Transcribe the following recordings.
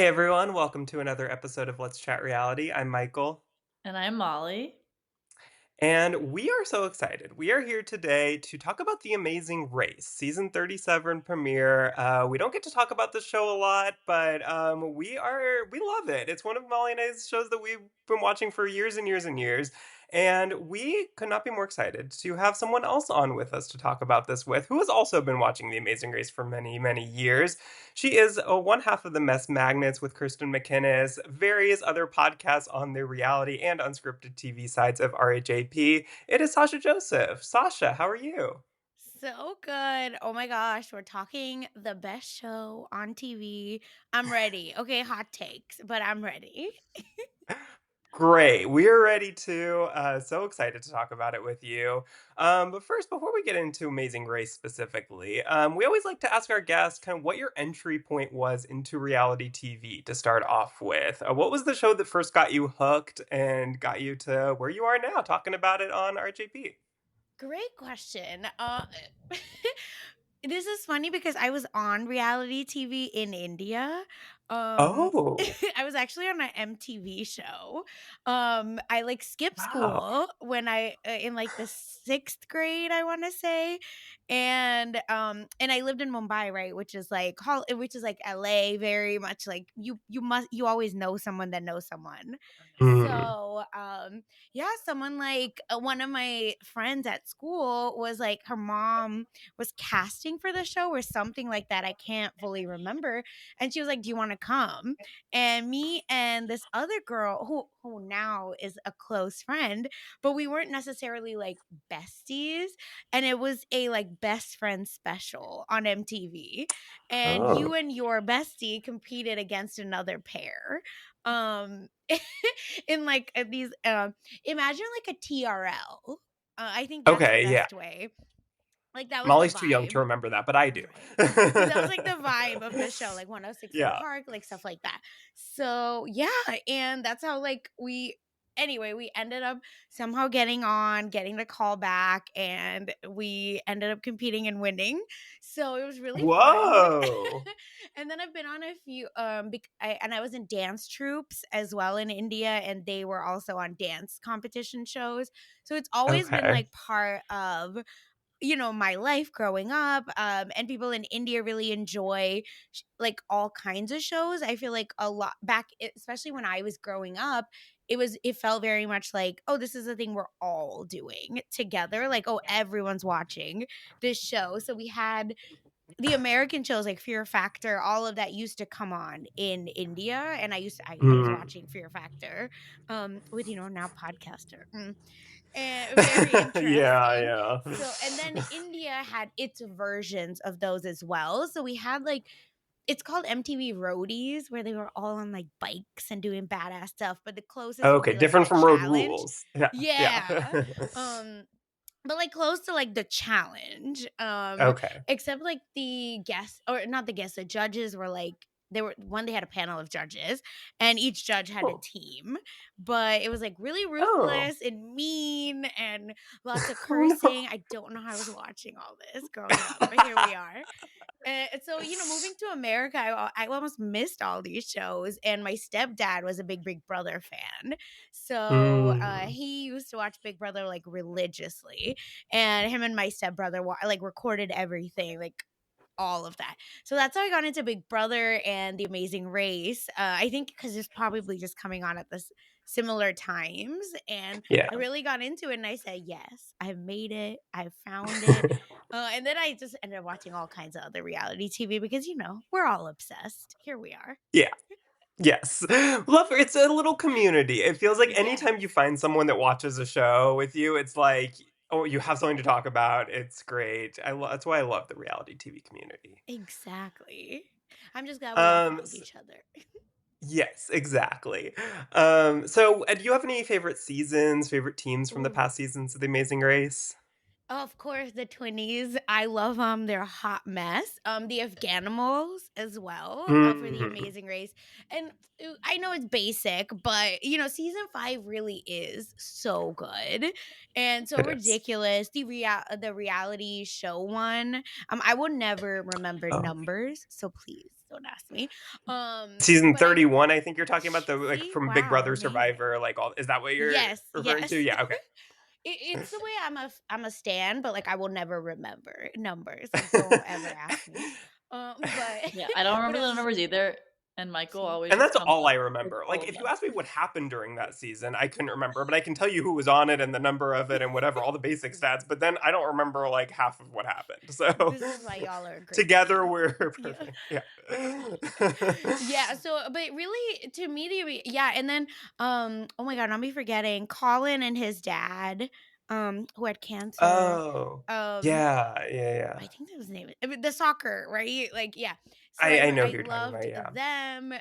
Hey everyone, welcome to another episode of Let's Chat Reality. I'm Michael, And I'm Molly. and we are so excited. We are here today to talk about The Amazing Race, season 37 premiere. We don't get to talk about this show a lot, but we love it. It's one of Molly and I's shows that we've been watching for years and years and years. And we could not be more excited to have someone else on with us to talk about this with, who has also been watching The Amazing Race for many, many years. She is one half of the Mess Magnets with Kristen McInnes, various other podcasts on the reality and unscripted TV sides of RHAP. It is Sasha Joseph. Sasha, how are you? So good. Oh my gosh, we're talking the best show on TV. I'm ready. Okay, hot takes, but I'm ready. Great. We are ready to. So excited to talk about it with you. But first, before we get into Amazing Race specifically, we always like to ask our guests kind of what your entry point was into reality TV to start off with. What was the show that first got you hooked and got you to where you are now, talking about it on RJP? Great question. This is funny because I was on reality TV in India. Um Oh, I was actually on an MTV show. I like skipped wow. school when I in like the 6th grade, I want to say. And I lived in Mumbai, right, which is like LA, very much like you always know someone that knows someone. Hmm. So, yeah, someone like one of my friends at school was like her mom was casting for the show or something like that. I can't fully remember. And she was like, "Do you want to come?" And me and this other girl who now is a close friend, but we weren't necessarily like besties. And it was a like best friend special on MTV. And Oh, you and your bestie competed against another pair. Um in like these imagine like a TRL. I think that's the okay. Yeah. best way. Like, that was the Molly's too young to vibe. remember that, but I do. Right. That was, like, the vibe of the show, like, 106 in Yeah. Park, like, stuff like that. So, yeah, and that's how, like, we ended up somehow getting the call back, and we ended up competing and winning. So, it was really fun. Whoa. And then I've been on a few, and I was in dance troops as well in India, and they were also on dance competition shows. So, it's always been, Okay. like, part of my life growing up, and people in India really enjoy like all kinds of shows. I feel like a lot especially when I was growing up, it felt very much like, oh, this is a thing we're all doing together, like, oh, everyone's watching this show. So we had the American shows like Fear Factor, all of that used to come on in India, and I was Hmm. watching Fear Factor with now podcaster. Very Yeah, interesting. yeah. So, and then India had its versions of those as well. So we had like it's called MTV Roadies, where they were all on like bikes and doing badass stuff. But the closest would Okay, be like different the from Road challenge. Rules. Yeah, yeah. Yeah. Um, but like close to like the challenge. Okay. Except like the guests or not the guests, the judges were like they had a panel of judges and each judge had a Oh. team, but it was like really Oh. ruthless and mean and lots of Oh, no. cursing. I don't know how I was watching all this growing up, but here we are. So moving to America, I almost missed all these shows, and my stepdad was a big Big Brother fan, so Mm. he used to watch Big Brother like religiously, and him and my stepbrother like recorded everything, like all of that. So that's how I got into Big Brother and The Amazing Race. I think because it's probably just coming on at this similar times, and Yeah. I really got into it. And I said, "Yes, I've made it. I've found it." And then I just ended up watching all kinds of other reality TV because we're all obsessed. Here we are. Yeah. Yes. Love it's a little community. It feels like anytime you Yes, find someone that watches a show with you, it's like, oh, you have something to talk about. It's great. That's why I love the reality TV community. exactly. I'm just glad we all Um, found each other. Yes, exactly. Do you have any favorite seasons, favorite teams from the Ooh. past seasons of The Amazing Race? Of course, the Twinnies. I love them. They're a hot mess. The Afghanimals as well for the Mhm. Amazing Race. And I know it's basic, but season 5 really is so good and so It is. ridiculous. The reality show one. I will never remember Oh, numbers, so please. don't ask me. Season But I 31, I think you're talking about the like see, from Big wow, Brother amazing. Survivor, like all is that what you're Yes, referring to? yes. Yeah, okay. It's the way I'm a stan, but, like, I will never remember numbers, like, don't ever ask me. But Yeah, I don't but remember I the was numbers either, and Michael see. always And just that's comes all up I with remember. Like, all of if you them. asked me what happened during that season, I couldn't remember, but I can tell you who was on it and the number of it and whatever, all the basic stats, but then I don't remember like half of what happened. So This is why y'all are a great together team. we're Yeah. perfect. Yeah. Yeah, so but really to me yeah, and then oh my god, I'll be forgetting Colin and his dad who had cancer. Oh. Um Yeah, yeah, I yeah. think that was the name of I mean, the soccer, right? Like, yeah. So I know who I you're talking loved about, yeah. them.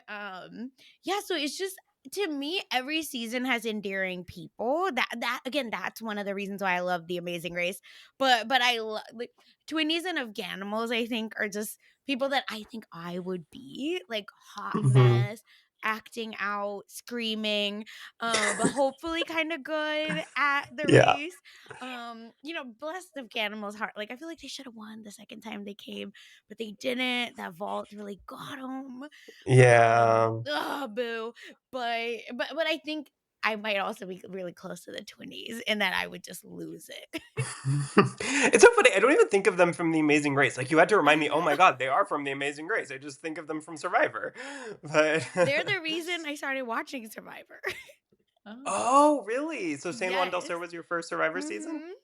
Yeah, so it's just to me, every season has endearing people. That again, that's one of the reasons why I love The Amazing Race. But I love like Twinnies and Afghanimals, I think, are just people that I think I would be like hot Mhm. mess. Acting out, screaming, but hopefully kind of good at the Yeah. race. Bless the animals' heart. Like I feel like they should have won the second time they came, but they didn't. That vault really got them. Yeah. Boo. But I think I might also be really close to the 20s and that I would just lose it. It's so funny. I don't even think of them from The Amazing Race. Like you had to remind I me, "Oh my know. god, they are from The Amazing Race." I just think of them from Survivor. But They're the reason I started watching Survivor. Oh. Oh, really? So San Juan del Yes. Sur was your first Survivor season? Mhm.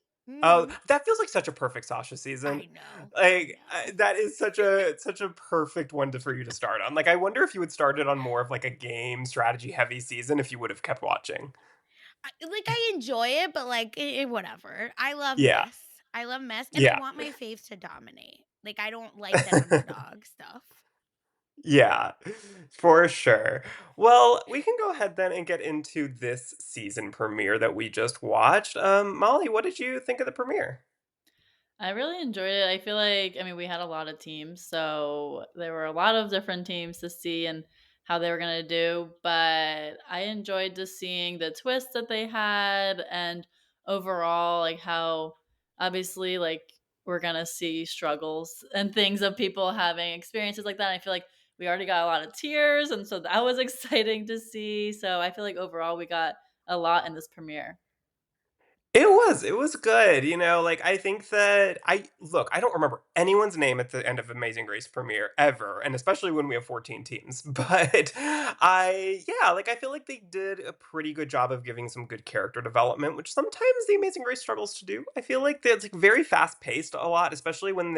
Oh, Mhm. that feels like such a perfect Sasha season. I know. I Like, know. that is such a perfect one to for you to start on. Like, I wonder if you would start it on more of, like, a game strategy heavy season if you would have kept watching. I enjoy it, but like whatever. I love Yeah. mess. I love mess, and I Yeah. want my faves to dominate. Like I don't like that underdog stuff. Yeah, for sure. Well, we can go ahead then and get into this season premiere that we just watched. Molly, what did you think of the premiere? I really enjoyed it. I feel like, I mean, we had a lot of teams, so there were a lot of different teams to see and how they were going to do. But I enjoyed just seeing the twists that they had and overall, like, how obviously, like, we're going to see struggles and things of people having experiences like that. I feel like we already got a lot of tears, and so that was exciting to see. So I feel like overall, we got a lot in this premiere. It was good, you know, like, I think that I don't remember anyone's name at the end of Amazing Grace premiere ever, and especially when we have 14 teams, but yeah, like, I feel like they did a pretty good job of giving some good character development, which sometimes The Amazing Grace struggles to do. I feel like it's, like, very fast-paced a lot, especially when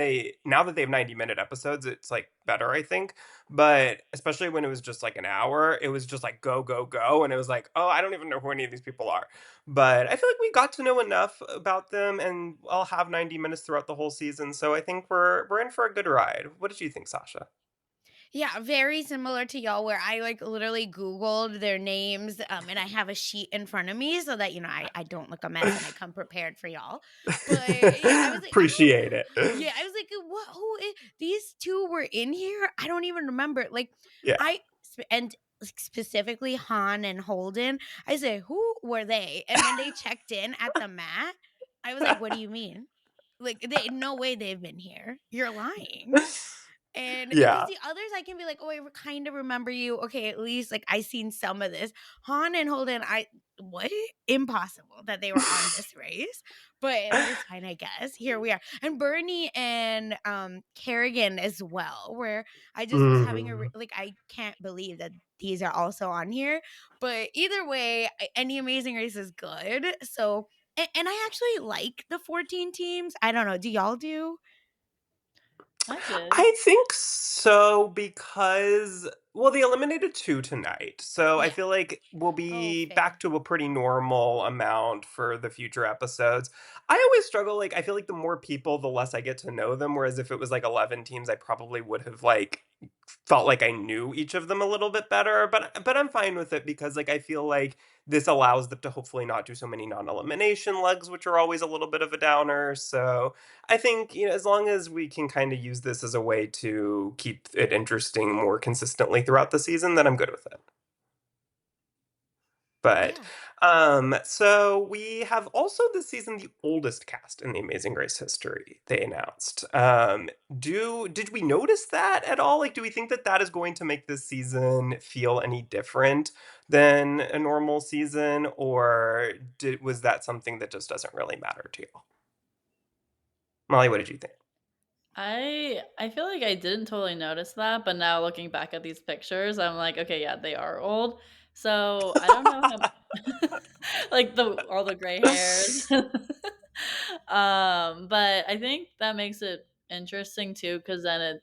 now that they have 90-minute episodes, it's, like, better, I think, but especially when it was just, like, an hour, it was just, like, go, go, go, and it was like, "Oh, I don't even know who any of these people are." But I feel like we got to know enough about them, and I'll have 90 minutes throughout the whole season, so I think we're in for a good ride. What did you think, Sasha? Yeah, very similar to y'all where I like literally Googled their names and I have a sheet in front of me so that, I don't look a mess and I come prepared for y'all. But yeah, I was like, I don't, Appreciate it. yeah, I was like, what, these two were in here? I don't even remember. Like, Yeah. and like, specifically Han and Holden, I said, who were they? And when they checked in at the mat, I was like, what do you mean? Like, no way they've been here. You're lying. And because Yeah. the others, I can be like, oh, kind of remember you. Okay, at least like I seen some of this. Han and Holden, what? Impossible that they were on this race, but it's fine, I guess. Here we are, and Bernie and Kerrigan as well. Where I just was having Mhm. like I can't believe that these are also on here. But either way, any Amazing Race is good. So, and I actually like the 14 teams. I don't know. Do y'all do? I did. I think so because well, they eliminated 2 tonight. So I Yeah. feel like we'll Oh, be back fair. to a pretty normal amount for the future episodes. I always struggle like I feel like the more people the less I get to know them whereas if it was like 11 teams I probably would have like felt like I knew each of them a little bit better, but I'm fine with it because like I feel like this allows them to hopefully not do so many non-elimination legs which are always a little bit of a downer. So I think, as long as we can kind of use this as a way to keep it interesting more consistently throughout the season, then I'm good with it. but, Yeah. so we have also this season the oldest cast in the Amazing Race history, they announced. Do did we notice that at all? Like, do we think that that is going to make this season feel any different than a normal season, or was that something that just doesn't really matter to you? Molly, what did you think? I feel like I didn't totally notice that, but now looking back at these pictures, I'm like, "Okay, yeah, they are old." So, I don't know how like, all the gray hairs. But I think that makes it interesting too, because then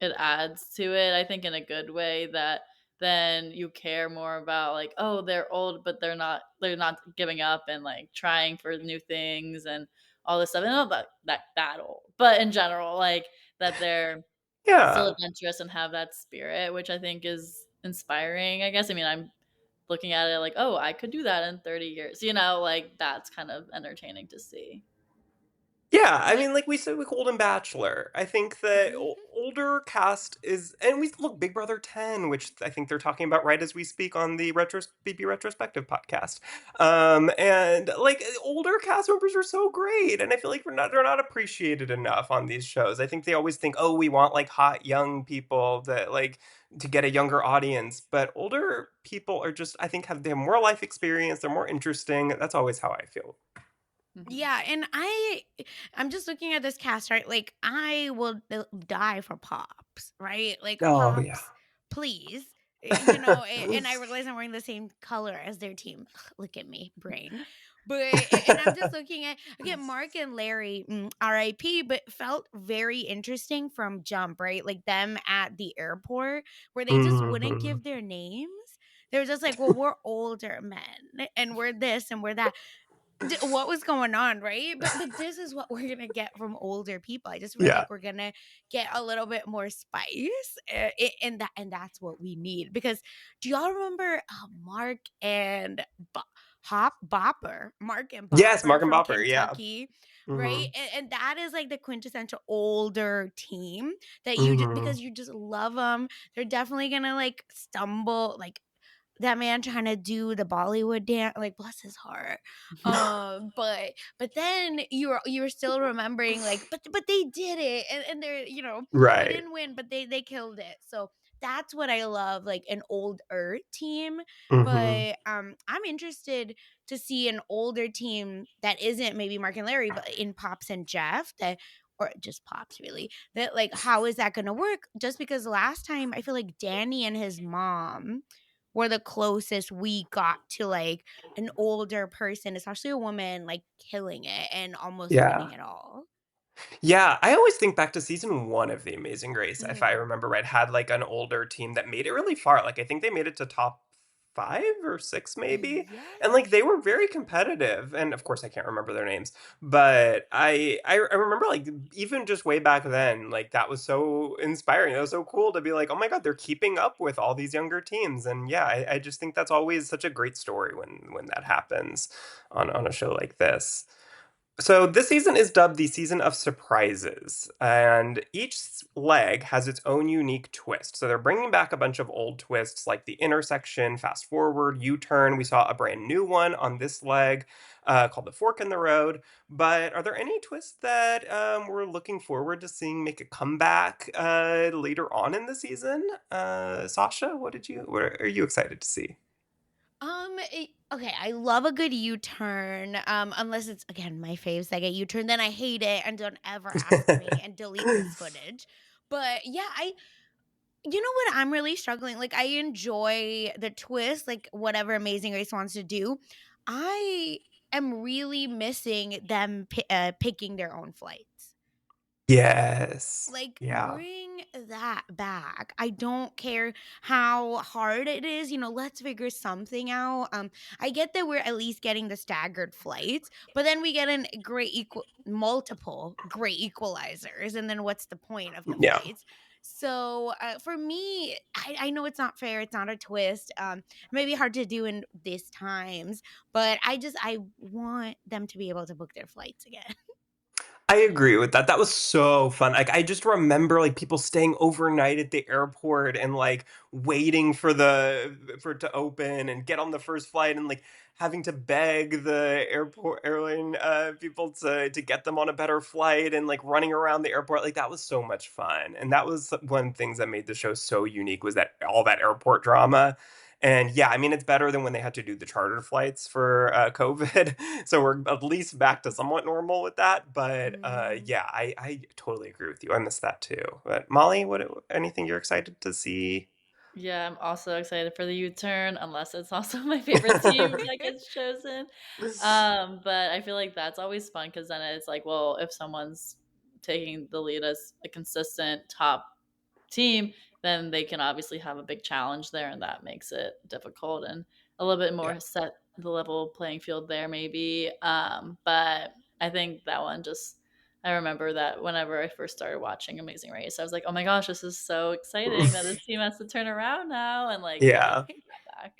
it adds to it, I think, in a good way that then you care more about, like, "Oh, they're old, but they're not giving up and, like, trying for new things and all this stuff." And not that old, but in general, like, that they're still Yeah. adventurous and have that spirit, which I think is inspiring, I guess. I mean, I'm looking at it like, "Oh, I could do that in 30 years," like, that's kind of entertaining to see. Yeah, I Yeah. mean, like we said with Golden Bachelor, I think that Mhm. older cast is, and we look Big Brother 10, which I think they're talking about right as we speak on the BB retrospective podcast. And like older cast members are so great, and I feel like they're not appreciated enough on these shows. I think they always think, oh, we want like hot young people that like to get a younger audience, but older people are just, I think, they have more life experience, they're more interesting. That's always how I feel. Mhm. Yeah, and I'm just looking at this cast, right? Like I will die for Pops, right? Like Oh yeah. Pops, please. And I realize I'm wearing the same color as their team. Look at me, brain. But and I'm just looking at again Mark and Larry, RIP, but felt very interesting from jump, right? Like them at the airport where they just wouldn't Mhm. give their names. They were just like, well, we're older men and we're this and we're that. What was going on, right? But this is what we're gonna get from older people. I just feel Yeah. like we're gonna get a little bit more spice, and that's what we need. Because do y'all remember Mark and Mark and Yes, Bopper Mark and from Bopper, yeah. Kentucky, right? Mhm. And that is like the quintessential older team that you just Mhm. because you just love them. They're definitely gonna like stumble, like that man trying to do the Bollywood dance, like, bless his heart. But then you're still remembering, like, but they did it, and they're they Right. didn't win, but they killed it. So that's what I love, like an older team. Mhm. But I'm interested to see an older team that isn't maybe Mark and Larry, but in Pops and Jeff that. Or just Pops, really. That like, how is that going to work? Just because last time I feel like Danny and his mom were the closest we got to, like, an older person, especially a woman, like, killing it and almost winning Yeah. it all. Yeah, I always think back to season 1 of The Amazing Race, if I Mhm. remember right, had, like, an older team that made it really far, like, I think they made it to top 5 or 6 maybe, and, Yes. like, they were very competitive, and, of course, I can't remember their names, but I remember, like, even just way back then, like, that was so inspiring, that was so cool to be like, "Oh my god, they're keeping up with all these younger teams," and, yeah, I just think that's always such a great story when that happens on a show like this. So this season is dubbed the season of surprises, and each leg has its own unique twist. So they're bringing back a bunch of old twists like the intersection, fast forward, U-turn. We saw a brand new one on this leg called the fork in the road. But are there any twists that we're looking forward to seeing make a comeback later on in the season? Sasha, what are you excited to see? Okay, I love a good U-turn, unless it's, again, my faves that get U-turn, then I hate it and don't ever ask me and delete this footage. But, yeah, you know what I'm really struggling, like, I enjoy the twist, like, whatever Amazing Race wants to do. I am really missing them picking their own flights. Yes. Like, Yeah. bring that back. I don't care how hard it is, let's figure something out. I get that we're at least getting the staggered flights, but then we get an great multiple great equalizers, and then what's the point of the Yeah. flights? So for me, I know it's not fair. It's not a twist. Maybe hard to do in these times, but I want them to be able to book their flights again. I agree with that. That was so fun. Like I just remember like people staying overnight at the airport and like waiting for it to open and get on the first flight and like having to beg the airline people to get them on a better flight and like running around the airport. Like that was so much fun. And that was one of the things that made the show so unique was that all that airport drama. And yeah, I mean, it's better than when they had to do the charter flights for COVID. So we're at least back to somewhat normal with that. But Mhm. yeah, I totally agree with you. I miss that too. But Molly, anything you're excited to see? Yeah, I'm also excited for the U-turn, unless it's also my favorite team that gets chosen. But I feel like that's always fun because then it's like, well, if someone's taking the lead as a consistent top team, then they can obviously have a big challenge there, and that makes it difficult and a little bit Yeah. more set the level playing field there, maybe. But I think that one just. I remember that whenever I first started watching Amazing Race, I was like, "Oh my gosh, this is so exciting that this team has to turn around now and like really Yeah. take that back."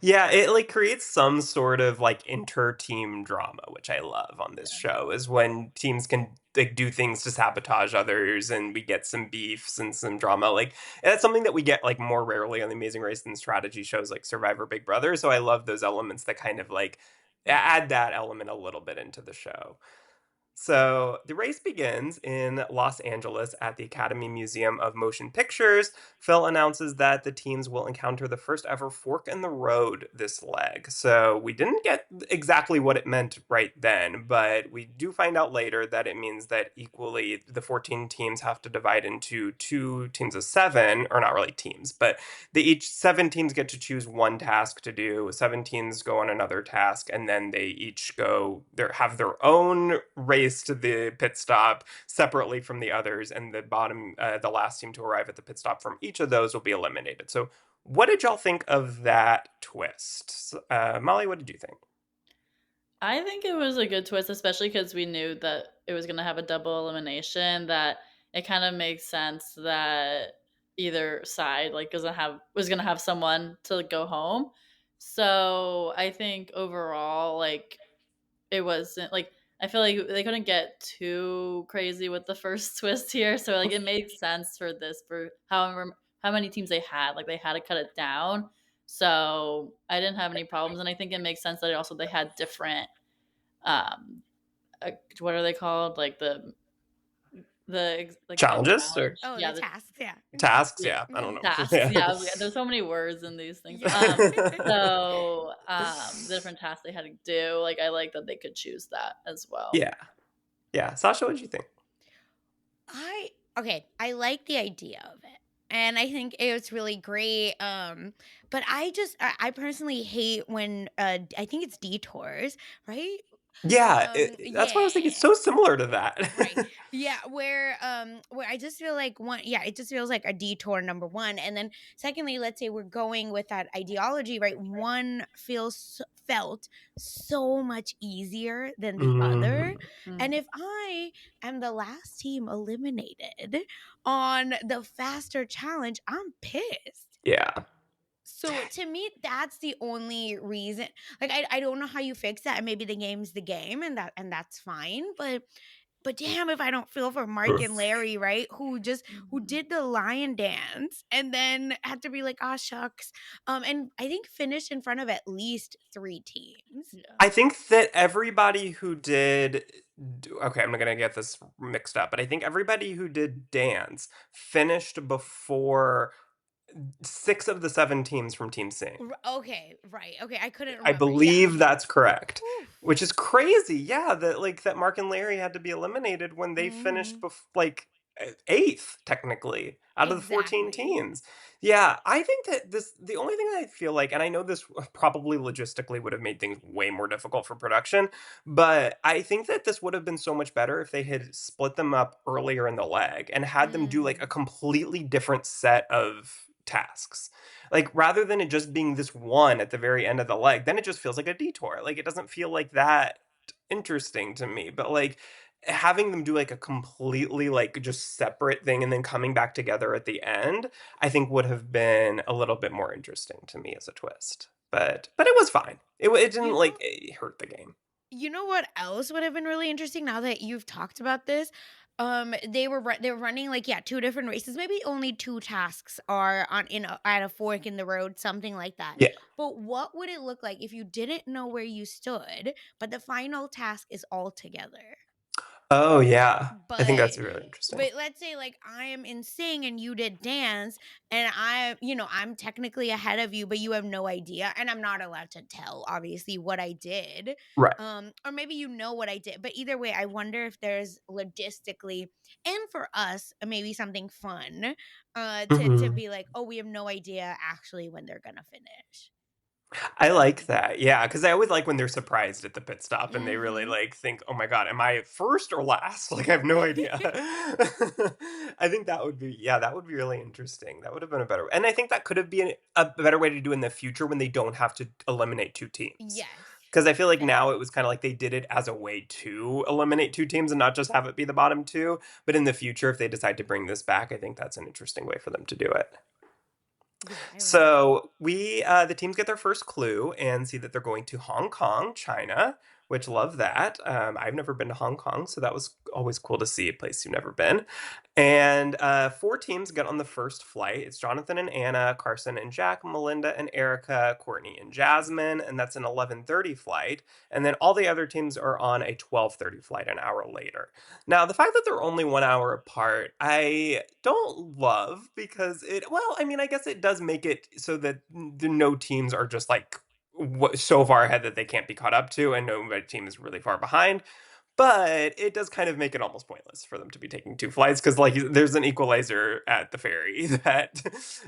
Yeah, it like creates some sort of like inter-team drama, which I love on this Yeah. show, is when teams can like do things to sabotage others and we get some beefs and some drama. Like that's something that we get like more rarely on the Amazing Race than strategy shows like Survivor Big Brother. So I love those elements that kind of like add that element a little bit into the show. So the race begins in Los Angeles at the Academy Museum of Motion Pictures. Phil announces that the teams will encounter the first ever fork in the road this leg. So we didn't get exactly what it meant right then, but we do find out later that it means that equally the 14 teams have to divide into two teams of seven, or not really teams, but they each seven teams get to choose one task to do. Seven teams go on another task, and then they each go there have their own race to the pit stop separately from the others, and the last team to arrive at the pit stop from each of those will be eliminated. So, what did y'all think of that twist, Molly? What did you think? I think it was a good twist, especially because we knew that it was going to have a double elimination. That it kind of makes sense that either side like doesn't have was going to have someone to go home. So I think overall, like it wasn't like I feel like they couldn't get too crazy with the first twist here. So like it made sense for this for however how many teams they had. Like they had to cut it down. So I didn't have any problems, and I think it makes sense that it also they had different um what are they called like like the Challenges or challenge Oh, yeah the the tasks, yeah. tasks? yeah Yeah, I don't know. tasks Yeah. yeah there's so many words in these things Yeah. so the different tasks they had to do like I like that they could choose that as well. Yeah, yeah. Sasha, what did you think? I okay, I like the idea of it. And I think it was really great. But I personally hate when I think it's detours, right? Yeah, that's why I was thinking it's Yeah. so similar to that. Right. Yeah, where I just feel like it just feels like a detour number 1. And then secondly, let's say we're going with that ideology, right? One felt so much easier than the other. Mhm. And Mm, if I am the last team eliminated on the faster challenge, I'm pissed. Yeah. So to me, that's the only reason. Like I don't know how you fix that. And maybe the game's the game and that's fine. But damn if I don't feel for Mark and Larry, right? Who mhm. did the lion dance and then had to be like, "Ah, shucks." And I think finished in front of at least 3 teams. Yeah. I think that everybody who did okay, I'm gonna get this mixed up, but I think everybody who did dance finished before 6 of the 7 teams from Team Sing. Okay, right. Okay, I couldn't I remember. Yeah, believe okay. that's correct, Oof. which is crazy. Yeah, that like that Mark and Larry had to be eliminated when they finished Mhm. like 8th technically out of the 14 Exactly. teams. Yeah, I think that the only thing that I feel like and I know this probably logistically would have made things way more difficult for production, but I think that this would have been so much better if they had split them up earlier in the leg and had them do like a Mm. completely different set of tasks. Like rather than it just being this one at the very end of the leg, then it just feels like a detour. Like it doesn't feel like that interesting to me. But like having them do like a completely like just separate thing and then coming back together at the end, I think would have been a little bit more interesting to me as a twist. But it was fine. It You didn't like know, it hurt the game. You know what else would have been really interesting now that you've talked about this? They were running like, yeah, 2 different races. Maybe only 2 tasks are on in a at a fork in the road, something like that. Yeah. But what would it look like if you didn't know where you stood, but the final task is all together? Oh, yeah. I think that's But really interesting. but let's say like I am in sing and you did dance and I'm technically ahead of you, but you have no idea and I'm not allowed to tell obviously what I did. Right. Or maybe you know what I did. But either way, I wonder if there's logistically and for us maybe something fun to Mhm. be like, "Oh, we have no idea actually when they're going to finish." I like that, yeah, because I always like when they're surprised at the pit stop and they really, Mhm. like, think, "Oh my god, am I first or last?" Like, I have no idea. I think that would be yeah, that would be really interesting. That would have been a better and I think that could have been a better way to do in the future when they don't have to eliminate 2 teams. Yes. Because I feel like now Fair. it was kinda like they did it as a way to eliminate 2 teams and not just have it be the bottom 2, but in the future, if they decide to bring this back, I think that's an interesting way for them to do it. Yeah, I love it. So the teams get their first clue and see that they're going to Hong Kong, China, which love that. I've never been to Hong Kong, so that was always cool to see a place you've never been. And four teams get on the first flight. It's Jonathan and Anna, Carson and Jack, Melinda and Erica, Courtney and Jasmine, and that's an 11:30 flight. And then all the other teams are on a 12:30 flight an hour later. Now, the fact that they're only 1 hour apart, I don't love because well, I mean, I guess it does make it so that the no teams are just like so far ahead that they can't be caught up to, and no team is really far behind. But it does kind of make it almost pointless for them to be taking two flights because, like, there's an equalizer at the ferry that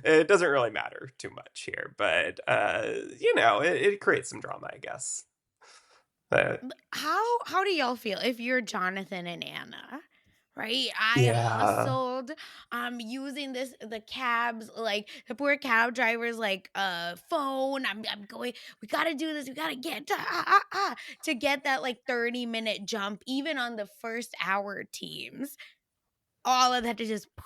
it doesn't really matter too much here. But, it creates some drama, I guess. But But how do y'all feel if you're Jonathan and Anna? Right? I yeah. hustled using the cabs, like the poor cab driver's like phone. I'm going, we gotta do this, we gotta get to get that like 30-minute jump, even on the first hour teams. All of that to just fly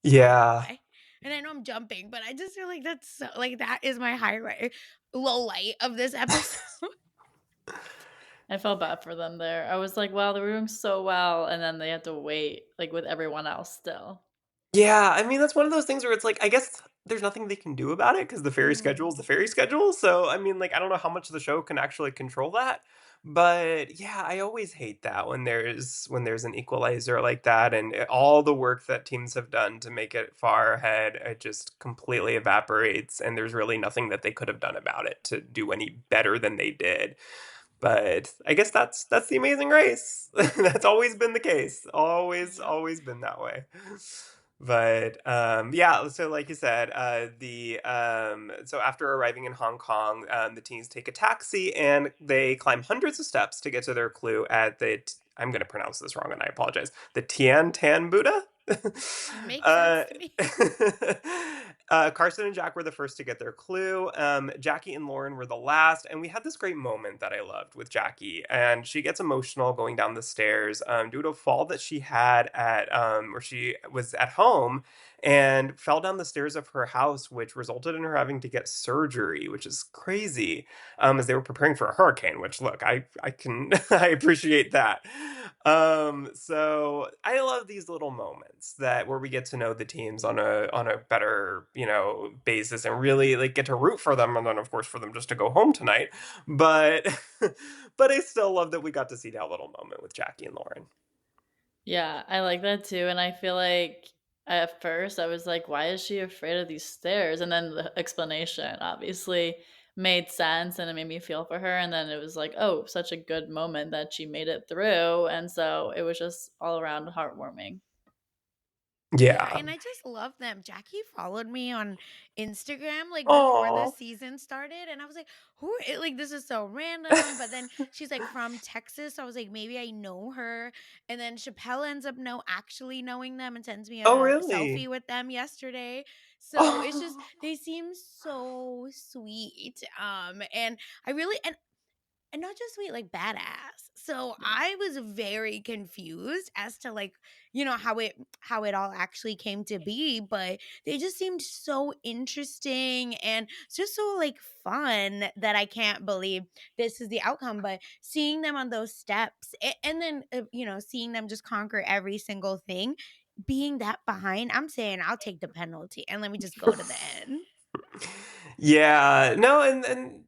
Yeah. by. And I know I'm jumping, but I just feel like that's so like that is my highlight low light of this episode. I felt bad for them there. I was like, "Wow, they were doing so well," and then they had to wait, like, with everyone else still. Yeah, I mean, that's one of those things where it's like, I guess there's nothing they can do about it because the ferry schedule Mhm. is the ferry schedule. So, I mean, like, I don't know how much the show can actually control that. But yeah, I always hate that when there's an equalizer like that, and all the work that teams have done to make it far ahead, it just completely evaporates, and there's really nothing that they could have done about it to do any better than they did. But I guess that's the amazing race. That's always been the case. Always, Yep. always been that way. But yeah, so like you said, so after arriving in Hong Kong, the teens take a taxi and they climb hundreds of steps to get to their clue at I'm going to pronounce this wrong and I apologize. The Tian Tan Buddha. Makes sense uh, to me. Carson and Jack were the first to get their clue. Jackie and Lauren were the last, and we had this great moment that I loved with Jackie, and she gets emotional going down the stairs due to a fall that she had at where she was at home and fell down the stairs of her house, which resulted in her having to get surgery, which is crazy. As they were preparing for a hurricane, which look, I can I appreciate that. So I love these little moments that where we get to know the teams on a better, basis and really like get to root for them and then of course for them just to go home tonight. But but I still love that we got to see that little moment with Jackie and Lauren. Yeah, I like that too, and I feel like at first I was like, "Why is she afraid of these stairs?" And then the explanation obviously made sense and it made me feel for her, and then it was like, "Oh, such a good moment that she made it through." And so it was just all around heartwarming. Yeah, Yeah. and I just love them. Jackie followed me on Instagram like before the Oh. season started, and I was like, like this is so random." But then she's like from Texas, so I was like, maybe I know her. And then Chappelle ends up actually knowing them and sends me Oh a really? selfie with them yesterday. So it's just Oh. they seem so sweet. And I really and and not just sweet, like badass. So I was very confused as to like, how it all actually came to be, but they just seemed so interesting and just so like fun that I can't believe this is the outcome. But seeing them on those steps and then seeing them just conquer every single thing, being that behind, I'm saying I'll take the penalty and let me just go to the end. Yeah, no, and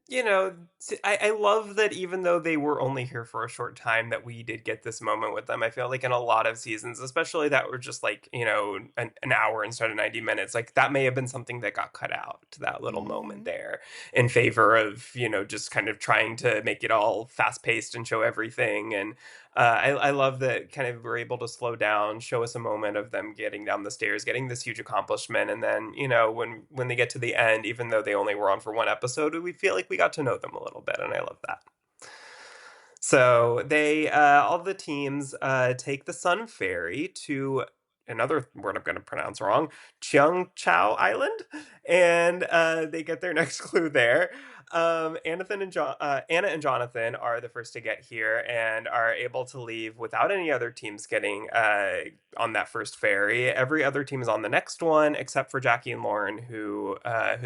I love that even though they were only here for a short time, that we did get this moment with them. I feel like in a lot of seasons, especially that were just like an hour instead of 90 minutes, like that may have been something that got cut out to that little moment Mhm. there in favor of just kind of trying to make it all fast paced and show everything. And I love that kind of we're able to slow down, show us a moment of them getting down the stairs, getting this huge accomplishment, and then when they get to the end, even though they only were on for one episode, we feel like we got to know them a little bit, and I love that. So they all the teams take the Sun Ferry to another word I'm going to pronounce wrong, Cheung Chao Island, and they get their next clue there. Anna and Jonathan are the first to get here and are able to leave without any other teams getting on that first ferry. Every other team is on the next one except for Jackie and Lauren, who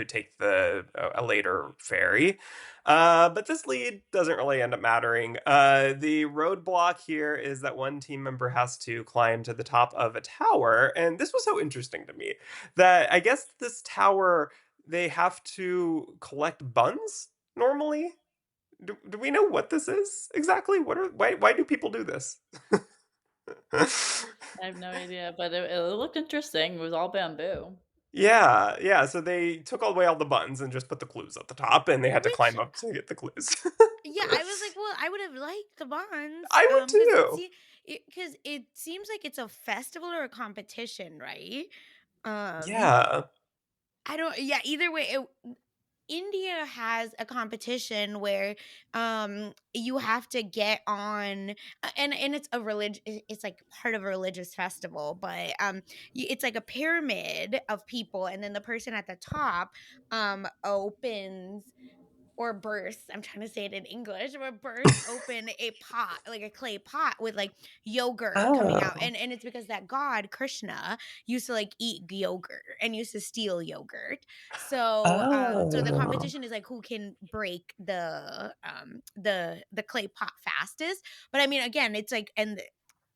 take the a later ferry. But this lead doesn't really end up mattering. The roadblock here is that one team member has to climb to the top of a tower, and this was so interesting to me that I guess this tower they have to collect buns normally. Do we know what this is exactly? Why do people do this? I have no idea, but it looked interesting. It was all bamboo. Yeah, yeah. So they took away all the buttons and just put the clues at the top, and they had to Which, climb up to get the clues. yeah, I was like, well, I would have liked the bonds, I would because too. it seems like it's a festival or a competition, right? Um, Yeah. I don't, yeah, either way, India has a competition where you have to get on and it's a it's like part of a religious festival, but it's like a pyramid of people, and then the person at the top opens or bursts, I'm trying to say it in English, but bursts open a pot, like a clay pot with like yogurt coming out. Oh. And it's because that god Krishna used to like eat yogurt and used to steal yogurt. So the Oh. competition is like who can break the clay pot fastest. But I mean, again, it's like,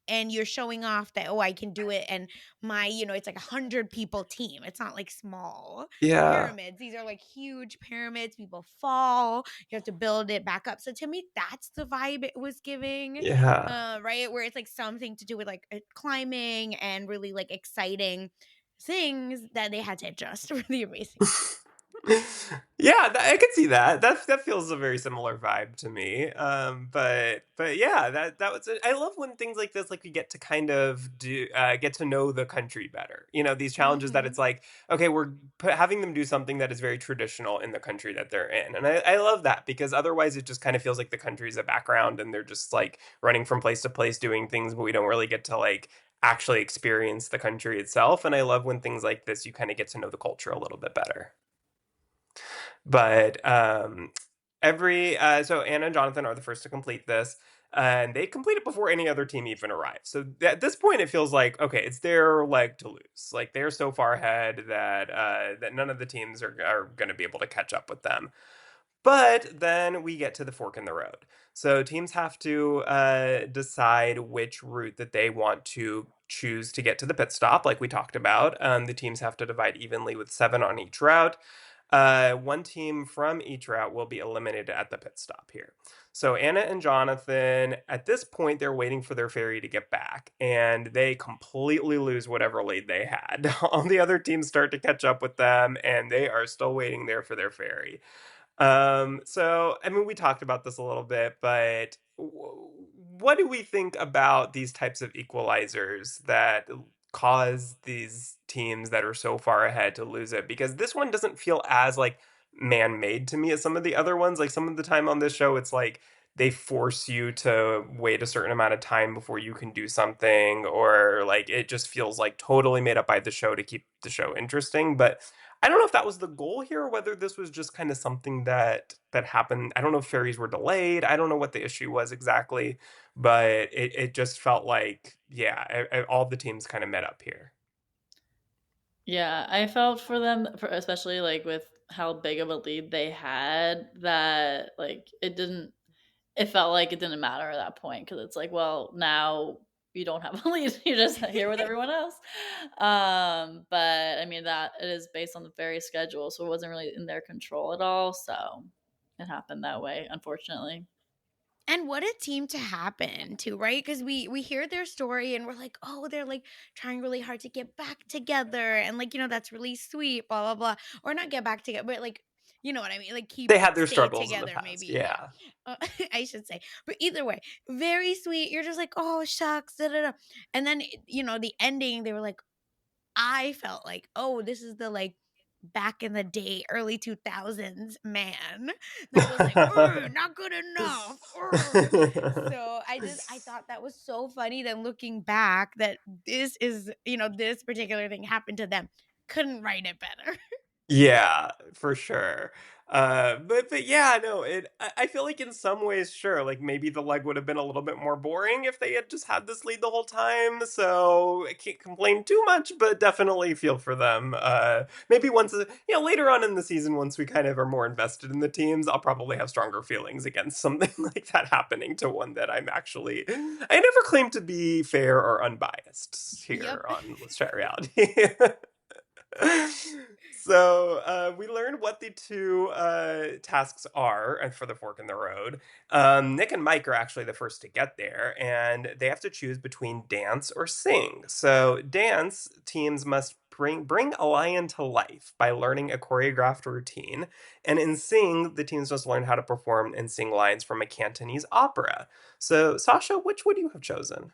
and you're showing off that, oh, I can do it, and it's like 100 people team, it's not like small Yeah. pyramids, these are like huge pyramids, people fall, you have to build it back up. So to me, that's the vibe it was giving, Yeah. right, where it's like something to do with like climbing and really like exciting things that they had to adjust for the amazing. Yeah, I could see that. That feels a very similar vibe to me. But yeah, that was it. I love when things like this, like we get to kind of do get to know the country better. These challenges that it's Hmm. like, okay, we're having them do something that is very traditional in the country that they're in, and I love that because otherwise it just kind of feels like the country's a background and they're just like running from place to place doing things, but we don't really get to like actually experience the country itself. And I love when things like this you kind of get to know the culture a little bit better. But every so Anna and Jonathan are the first to complete this, and they complete it before any other team even arrives. So at this point, it feels like okay, it's their leg to lose. Like they're so far ahead that none of the teams are going to be able to catch up with them. But then we get to the fork in the road. So teams have to decide which route that they want to choose to get to the pit stop, like we talked about. The teams have to divide evenly with 7 on each route. One team from each route will be eliminated at the pit stop here. So Anna and Jonathan, at this point, they're waiting for their ferry to get back, and they completely lose whatever lead they had. All the other teams start to catch up with them, and they are still waiting there for their ferry. So I mean, we talked about this a little bit, but what do we think about these types of equalizers that cause these teams that are so far ahead to lose it? Because this one doesn't feel as like man-made to me as some of the other ones. Like some of the time on this show, it's like they force you to wait a certain amount of time before you can do something, or like it just feels like totally made up by the show to keep the show interesting. But I don't know if that was the goal here or whether this was just kinda something that happened. I don't know if ferries were delayed, I don't know what the issue was exactly, but it just felt like, yeah, all the teams kinda met up here. Yeah, I felt for them, for especially, like, with how big of a lead they had, that, like, it felt like it didn't matter at that point because it's like, well, now you don't have a lead, you're just here with everyone else. But, I mean, that it is based on the ferry schedule, so it wasn't really in their control at all, so it happened that way, unfortunately. And what a team to happen to, right? Because we hear their story and we're like, oh, they're like trying really hard to get back together, and like that's really sweet, blah blah blah, or not get back together, but like you know what I mean, like keep They had their stay struggles in the together, past, maybe, yeah. yeah. uh, I should say, but either way, very sweet. You're just like, oh shucks, da, da, da. And then the ending, they were like, I felt like, "Oh, this is the, like, back in the day, early 2000s man that was like, not good enough, ugh." So, I thought that was so funny that looking back that this particular thing happened to them. Couldn't write it better. Yeah, for sure. But yeah, no, I feel like in some ways, sure, like maybe the leg would have been a little bit more boring if they had just had this lead the whole time. So I can't complain too much, but definitely feel for them. Maybe once, later on in the season, once we kind of are more invested in the teams, I'll probably have stronger feelings against something like that happening to one that I never claim to be fair or unbiased Yep. here on Let's Chat Reality. So we learned what the two tasks are for the fork in the road. Nick and Mike are actually the first to get there, and they have to choose between dance or sing. So dance teams must bring a lion to life by learning a choreographed routine, and in sing, the teams must learn how to perform and sing lines from a Cantonese opera. So Sasha, which would you have chosen?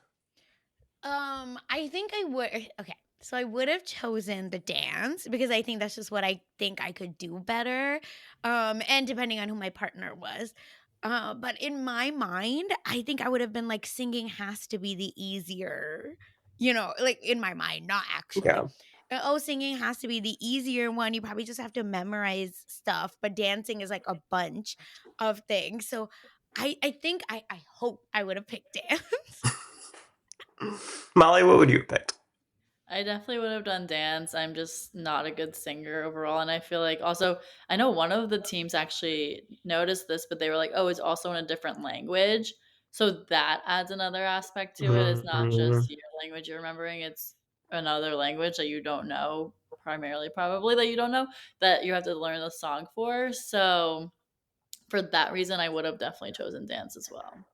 I think I would okay. So I would have chosen the dance because I think that's just what I think I could do better. And depending on who my partner was. But in my mind, I think I would have been like singing has to be the easier, like in my mind, not actually. Yeah. Oh, singing has to be the easier one. You probably just have to memorize stuff, but dancing is like a bunch of things. So I think I hope I would have picked dance. Molly, what would you have picked? I definitely would have done dance. I'm just not a good singer overall, and I feel like also I know one of the teams actually noticed this, but they were like, "Oh, it's also in a different language." So that adds another aspect to it. It's not Mhm. just your language you're remembering, it's another language that you don't know, primarily probably that you don't know, that you have to learn the song for. So for that reason, I would have definitely chosen dance as well.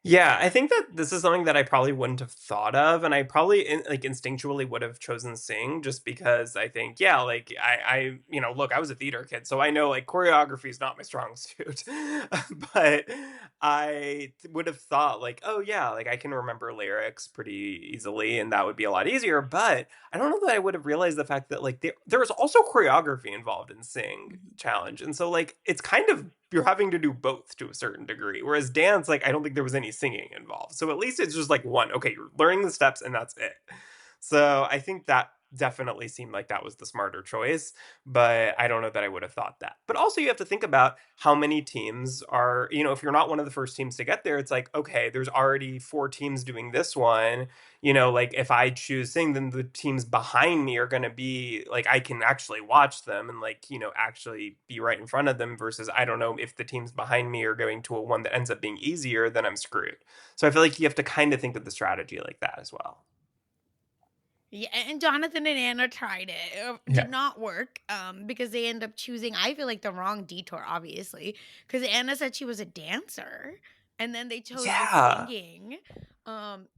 Yeah, I think that this is something that I probably wouldn't have thought of, and I probably instinctually would have chosen sing just because I think, yeah, like look, I was a theater kid, so I know like choreography is not my strong suit, but would have thought like, oh yeah, like I can remember lyrics pretty easily, and that would be a lot easier. But I don't know that I would have realized the fact that like there was also choreography involved in sing Mhm. challenge, and so like it's kind of you're having to do both to a certain degree. Whereas dance, like I don't think there was any singing involved. So at least it's just like one, okay, you're learning the steps and that's it. So I think that definitely seemed like that was the smarter choice, but I don't know that I would have thought that. But also you have to think about how many teams are, if you're not one of the first teams to get there, it's like, okay, there's already four teams doing this one. Like if I choose sing, then the teams behind me are going to be like, I can actually watch them and like, actually be right in front of them versus I don't know if the teams behind me are going to a one that ends up being easier, then I'm screwed. So I feel like you have to kind of think of the strategy like that as well. Yeah, and Jonathan and Anna tried it. Yeah. Did not work, because they end up choosing, I feel like, the wrong detour, obviously, because Anna said she was a dancer, and then they chose the Yeah. singing,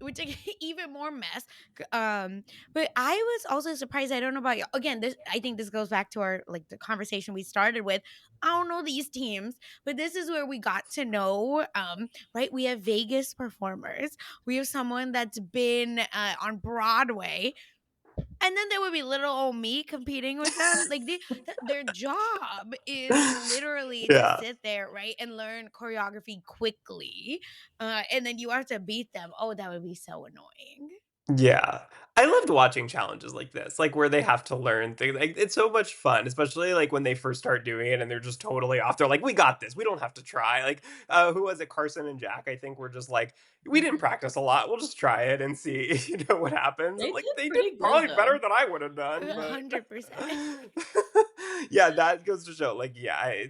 which like even more mess. But I was also surprised. I don't know about you. Again, this I think this goes back to our like the conversation we started with. I don't know these teams, but this is where we got to know. Right, we have Vegas performers. We have someone that's been on Broadway, and then there would be little old me competing with them. Like their job is literally to Yeah. sit there, right, and learn choreography quickly, and then you have to beat them. Oh, that would be so annoying. Yeah. I loved watching challenges like this, like, where they have to learn things, like, it's so much fun, especially, like, when they first start doing it and they're just totally off. They're like, "We got this. We don't have to try." Like, who was it? Carson and Jack, I think, were just like, "We didn't practice a lot. We'll just try it and see, what happens." They And, like, did they did pretty good, probably better though. than I would have done, but 100%. yeah, that goes to show, like, yeah,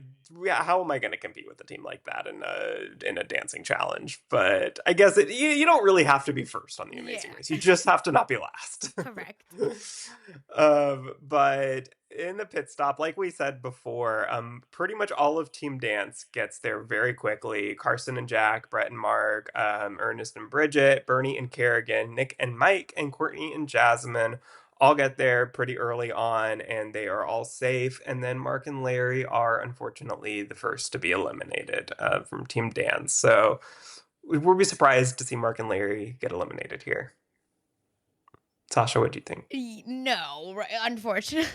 how am I gonna compete with a team like that in a dancing challenge? But I guess you don't really have to be first on The Amazing Yeah, Race. You just have to not be last. correct. But in the pit stop, like we said before, pretty much all of Team Dance gets there very quickly. Carson and Jack, Brett and Mark, Ernest and Bridget, Bernie and Kerrigan, Nick and Mike, and Courtney and Jasmine all get there pretty early on, and they are all safe. And then Mark and Larry are unfortunately the first to be eliminated from Team Dance. So we'll be surprised to see Mark and Larry get eliminated here. Sasha, what do you think? No, right, unfortunately.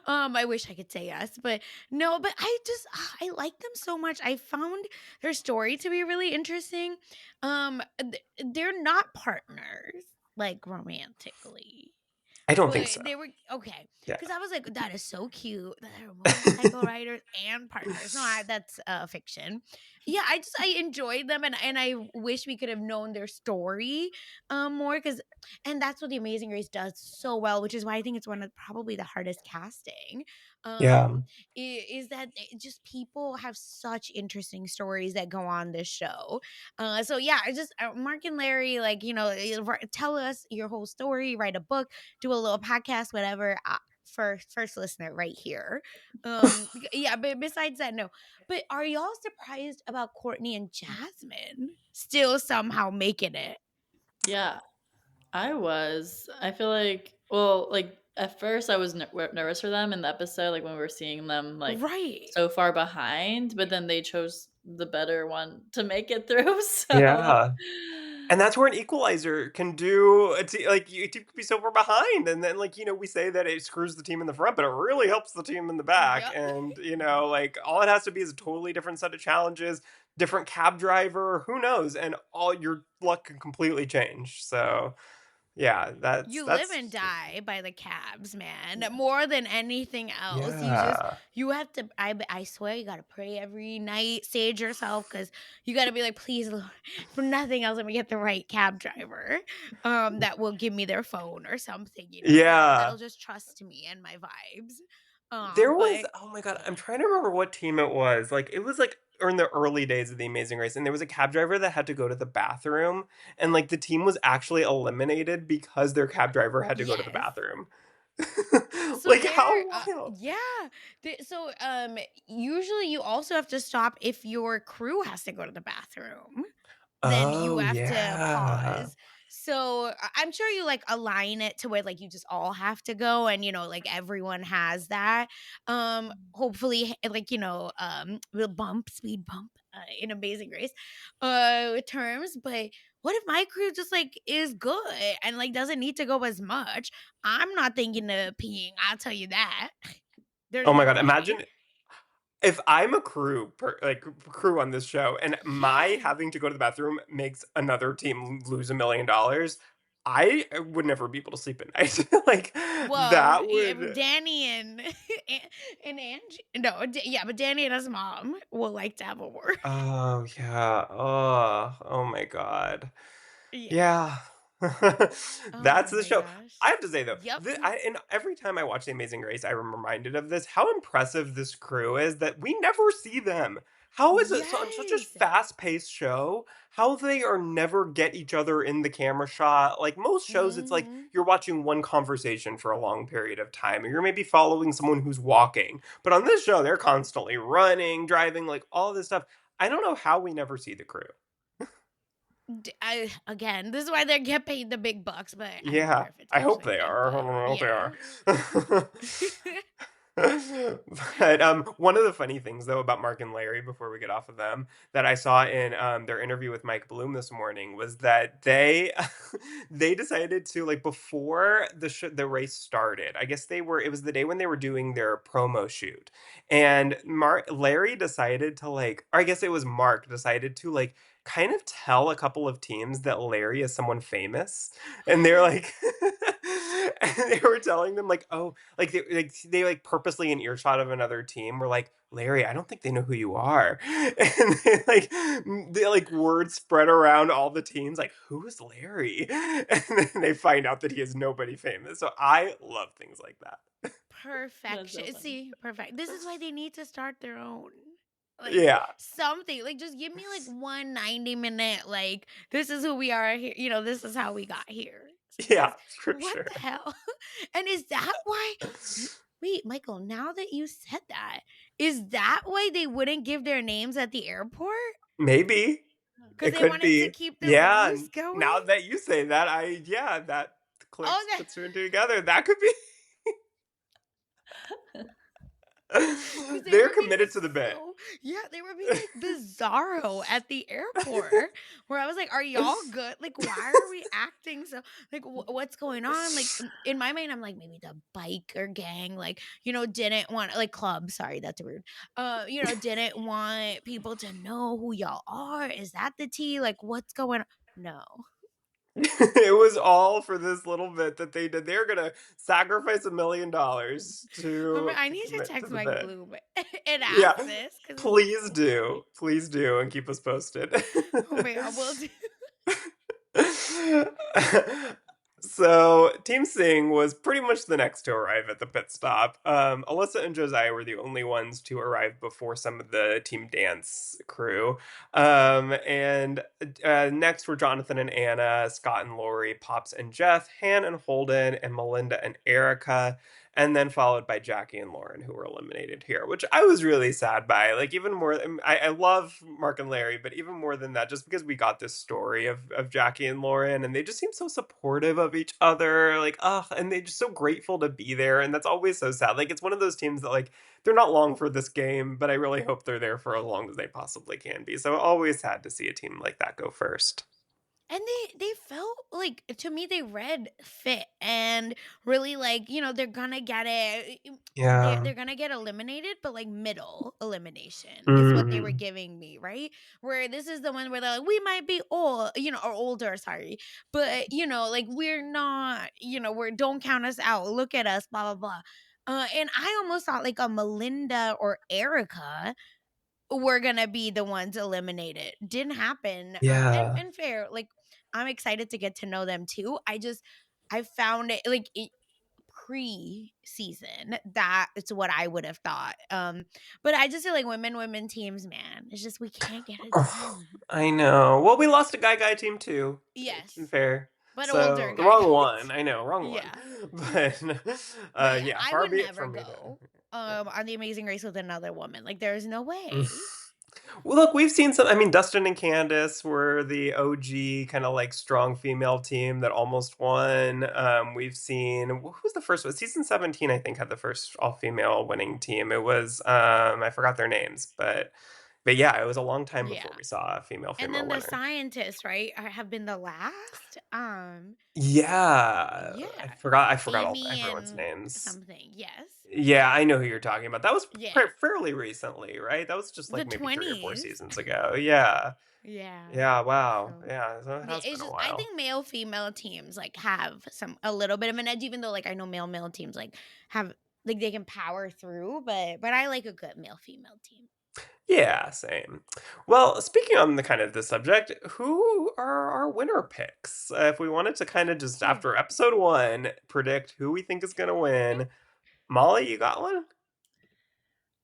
I wish I could say yes, but no, but I like them so much. I found their story to be really interesting. They're not partners like romantically. I don't think But so. they were okay, Yeah. because I was like, "That is so cute that they're motorcycle riders and partners." No, that's fiction. Yeah, I enjoyed them, and I wish we could have known their story more, because and that's what The Amazing Race does so well, which is why I think it's one of probably the hardest casting. Yeah. Is that just people have such interesting stories that go on this show. So yeah, I just Mark and Larry, like, tell us your whole story, write a book, do a little podcast, whatever. First listener right here. Yeah, but besides that, no. But are y'all surprised about Courtney and Jasmine still somehow making it? Yeah, I was. I feel like, well, like at first I was nervous for them in the episode, like when we were seeing them like Right. so far behind, but then they chose the better one to make it through. So Yeah. And that's where an equalizer can do like you to be so far behind. And then like, we say that it screws the team in the front, but it really helps the team in the back. Yep. And like all it has to be is a totally different set of challenges, different cab driver, who knows? And all your luck can completely change. So yeah, You live and that's die by the cabs, man. More than anything else. yeah. You have to I swear you got to pray every night, sage yourself, cuz you got to be like, "Please, Lord, for nothing else, let me get the right cab driver that will give me their phone or something, Yeah. that'll just trust me and my vibes." There was But oh my god, I'm trying to remember what team it was. Like, it was, like, in the early days of The Amazing Race, and there was a cab driver that had to go to the bathroom, and, like, the team was actually eliminated because their cab driver had to go to the yes. bathroom. So Like, there, how wild? yeah. Usually you also have to stop if your crew has to go to the bathroom. Then you Oh, have to yeah. pause. So I'm sure you like align it to where like you just all have to go, and like everyone has that. Hopefully, like we'll bump speed bump in Amazing Race terms. But what if my crew just like is good and like doesn't need to go as much? I'm not thinking of peeing. I'll tell you that. There's Oh my no god, way. imagine if I'm a crew on this show and my Yes. having to go to the bathroom makes another team lose $1,000,000, I would never be able to sleep at night. Like, Well, that yeah, would Danny and and Angie. No, yeah, but Danny and his mom will like to have a word. oh, yeah. Oh my god. Yeah. Yeah. Oh That's the my show. gosh. I have to say though, Yep. and every time I watch The Amazing Race, I am reminded of this. How impressive this crew is that we never see them. How is it on such a Yes. fast-paced show? How they are never get each other in the camera shot? Like most shows, it's like Mhm. you're watching one conversation for a long period of time, or you're maybe following someone who's walking. But on this show, they're constantly running, driving, like all this stuff. I don't know how we never see the crew. Again, this is why they get paid the big bucks, but I wonder Yeah, if it's I hope actually they good, are. I but don't know if yeah. they are. But, one of the funny things, though, about Mark and Larry, before we get off of them, that I saw in, their interview with Mike Bloom this morning was that they they decided to, like, before the race started, I guess it was the day when they were doing their promo shoot, and Larry decided to, like, or I guess it was Mark decided to, like, kind of tell a couple of teams that Larry is someone famous, and they're like and they were telling them, like, "Oh," like, purposely in earshot of another team were like, "Larry, I don't think they know who you are." And word spread around all the teams, like, "Who's Larry?" And then they find out that he is nobody famous. So I love things like that. That's so Perfection. funny. See, perfect. This is why they need to start their own. Like Yeah. something. Like just give me like 1 90-minute, like, this is who we are here. This is how we got here. Because Yeah, for what sure. the hell? And is that why wait, Michael, now that you said that, is that why they wouldn't give their names at the airport? Maybe. Because It they could wanted to be. keep the Yeah, rose and now going? that you say that, that Oh, clicks that the two and two together. That could be. because they They're were being committed to the bit. so, yeah, they were being like bizarro at the airport. Where I was like, "Are y'all good? Like, why are we acting so? Like, what's going on?" Like in my mind, I'm like, maybe the biker gang, like, didn't want, like, club. Sorry, that's rude. Didn't want people to know who y'all are. Is that the tea? Like, what's going on? No. It was all for this little bit that they did. They're gonna sacrifice $1 million to I need to commit to text the Mike bit. Bloom and Yeah, ask this because it's please so do, funny. please do, and keep us posted. Oh my god, will do. So Team Sing was pretty much the next to arrive at the pit stop. Alyssa and Josiah were the only ones to arrive before some of the Team Dance crew. And Next were Jonathan and Anna, Scott and Lori, Pops and Jeff, Han and Holden, and Melinda and Erica, and then followed by Jackie and Lauren, who were eliminated here, which I was really sad by. Like, even more, I love Mark and Larry, but even more than that, just because we got this story of Jackie and Lauren, and they just seem so supportive of each other, like, and they're just so grateful to be there, and that's always so sad. Like, it's one of those teams that, like, they're not long for this game, but I really hope they're there for as long as they possibly can be. So always sad to see a team like that go first. And they felt like, to me, they read fit and really, like, they're gonna get it. They're Yeah. they're gonna get eliminated, but like middle elimination is what they were Mhm. giving me, right? Where this is the one where they're like, we might be old, or older, sorry, but like, we're not, we're, don't count us out. Look at us, blah blah blah. And I almost thought like a Melinda or Erica were gonna be the ones eliminated. Didn't happen. Yeah. And fair. Like, I'm excited to get to know them too. I found it like pre-season. That's what I would have thought. But I just feel like women teams, man. It's just we can't get it Ugh, done. I know. Well, we lost a guy team too, to be Yes. fair. But older So the guy wrong guys. one. I know, wrong one. Yeah. But But yeah, yeah, I far would be it never from me to. go Yeah. on the Amazing Race with another woman. Like, there's no way. Well, look, we've seen some. I mean, Dustin and Candace were the OG kind of like strong female team that almost won. We've seen who was the first one? Season 17, I think, had the first all female winning team. It was I forgot their names, but yeah, it was a long time Yeah. before we saw a And female then the winner. scientists, right, have been the last. Yeah, Yeah. I forgot all Amy everyone's and names. something. Yes. Yeah, I know who you're talking about. That was Yeah. fairly recently, right? That was just The like maybe 3 or 4 20s. seasons ago. Yeah. Yeah. Yeah, wow. So Yeah, so it yeah, has it's been a just, I while. think male female teams like have a little bit of an edge, even though like I know male teams like have, like, they can power through, but I like a good male female team. Yeah, same. Well, speaking on the kind of the subject, who are our winner picks? If we wanted to kind of just after episode 1 predict who we think is going to win. Molly, you got one?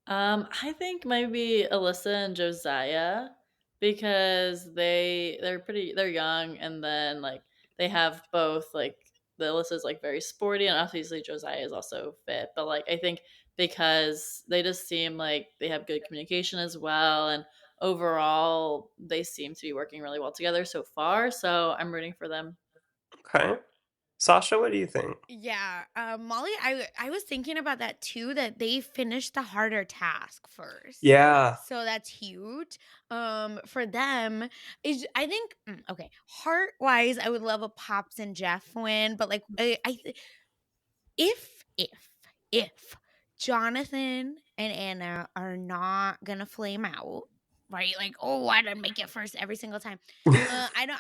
I think maybe Alyssa and Josiah because they're young and then like they have both like the Alyssa's like very sporty and obviously Josiah is also fit, but like I think because they just seem like they have good communication as well and overall they seem to be working really well together so far, so I'm rooting for them. Okay. Sasha, what do you think? Yeah, Molly, I was thinking about that too, that they finished the harder task first. Yeah. So that's huge. For them, is I think okay, heart wise, I would love a Pops and Jeff win, but like if Jonathan and Anna are not gonna flame out, right? Like, oh, I didn't make it first every single time. I don't.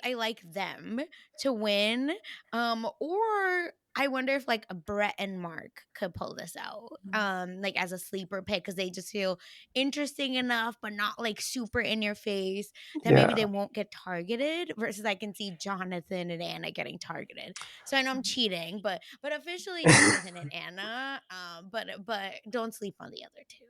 I like them to win. Or I wonder if like Brett and Mark could pull this out. Like as a sleeper pick because they just feel interesting enough, but not like super in your face that maybe they Yeah. won't get targeted. Versus I can see Jonathan and Anna getting targeted. So I know I'm cheating, but officially Jonathan and Anna. But don't sleep on the other two.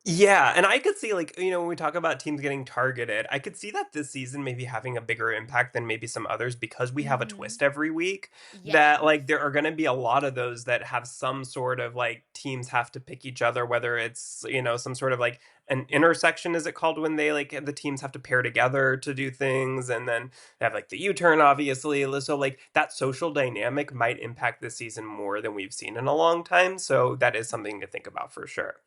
Yeah, and I could see, like, when we talk about teams getting targeted, I could see that this season maybe having a bigger impact than maybe some others because we have a Mhm. twist every week. That, like, Yes. there are going to be a lot of those that have some sort of like teams have to pick each other, whether it's, some sort of like an intersection, is it called, when they like the teams have to pair together to do things, and then they have like the U turn, obviously. So, like, that social dynamic might impact this season more than we've seen in a long time. So, that is something to think about for sure.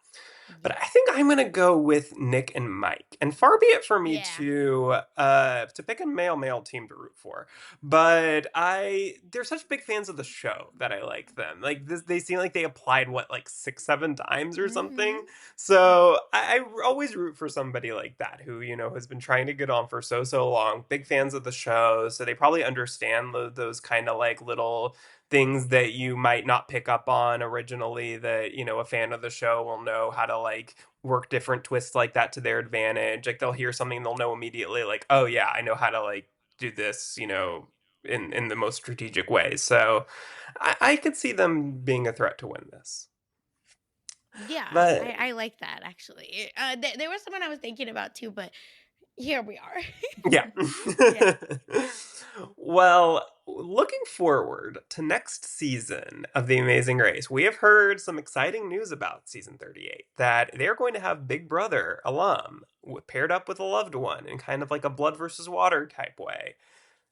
But I Yes. think I'm gonna go with Nick and Mike. And far be it for me Yeah. to pick a male team to root for. But they're such big fans of the show that I like them. Like this they seem like they applied what, like 6, 7 times or something. Mhm. So I always root for somebody like that who, has been trying to get on for so long, big fans of the show. So they probably understand those kind of like little things that you might not pick up on originally, that a fan of the show will know how to like work different twists like that to their advantage. Like they'll hear something, they'll know immediately, like, oh yeah, I know how to like do this, in the most strategic way. So I could see them being a threat to win this. Yeah, But I like that actually. There was someone I was thinking about too, but here we are. yeah. Yeah. Well, looking forward to next season of The Amazing Race, we have heard some exciting news about season 38, that they're going to have Big Brother alum paired up with a loved one in kind of like a blood versus water type way.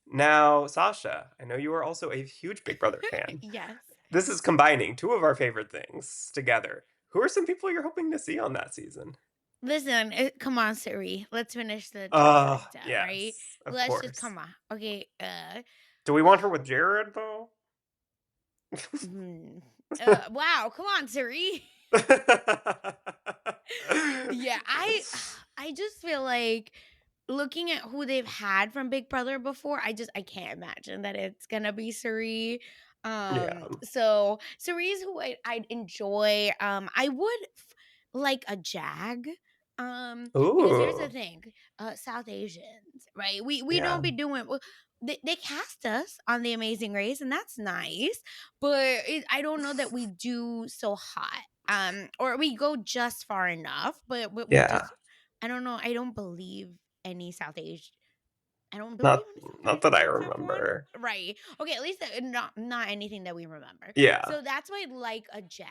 Now, Sasha, I know you are also a huge Big Brother fan. Yes. This is combining two of our favorite things together. Who are some people you're hoping to see on that season? Listen, come on, Siri. Let's finish the trifecta, right? Yes, of Let's just course. come on. Okay. Do we want her with Jared though? Hmm. Wow. Come on, Siri. Yeah, I just feel like looking at who they've had from Big Brother before, I can't imagine that it's gonna be Suri. Yeah. So Suri's who I'd enjoy. I would like a Jag. Because here's the Ooh. thing, South Asians, right? We don't Yeah. be doing well, they cast us on The Amazing Race, and that's nice, but I don't know that we do so hot. Or we go just far enough, but we Yeah. just I don't know. I don't believe any South Asian. I don't believe Not any South not that I Asians have won. remember. Right. Okay. At least not anything that we remember. Yeah. So that's why I'd like a Jag.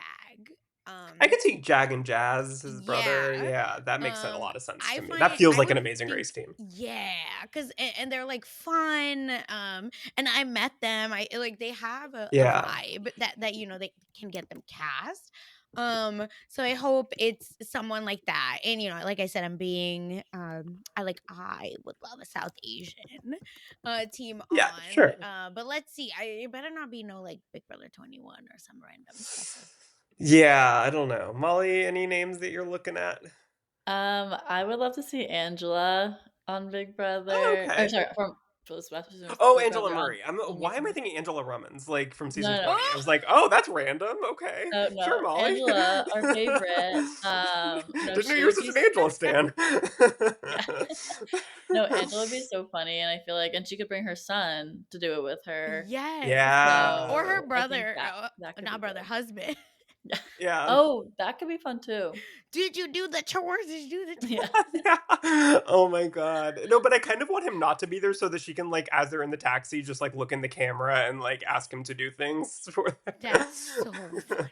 I Um. could see Jag and Jazz, his brother. Yeah. Yeah, that makes a lot of sense I to me. That find feels I like an would amazing think race team. yeah, cuz and they're like fun and I met them. I like they have a Yeah. vibe that they can get them cast. So I hope it's someone like that. And like I said, I would love a South Asian team Yeah, on. sure. But let's see. It better not be no like Big Brother 21 or some random sucker. Yeah, I don't know. Molly, any names that you're looking at? I would love to see Angela on Big Oh, Brother. Or okay. sorry, from Oh, Big Angela Brother on Murray. Why am I Amazing. thinking Angela Rummins, like from season No, no. 20? I Oh! was like, oh, that's random. Okay. Oh, Sure, no, Molly. Angela, our favorite, no, Didn't know she you were would such be an Angela stan. yeah. No, Angela would be so funny, and I feel like and she could bring her son to do it with her, Yes. Or Yeah. her so I think brother, that could be not brother, good. husband. Yeah. Yeah. Oh, that could be fun too. Did you do the chores? Did you do the Yeah. Yeah. Oh my god. No, but I kind of want him not to be there so that she can, like, as they're in the taxi, just like look in the camera and like ask him to do things for That's so her. funny.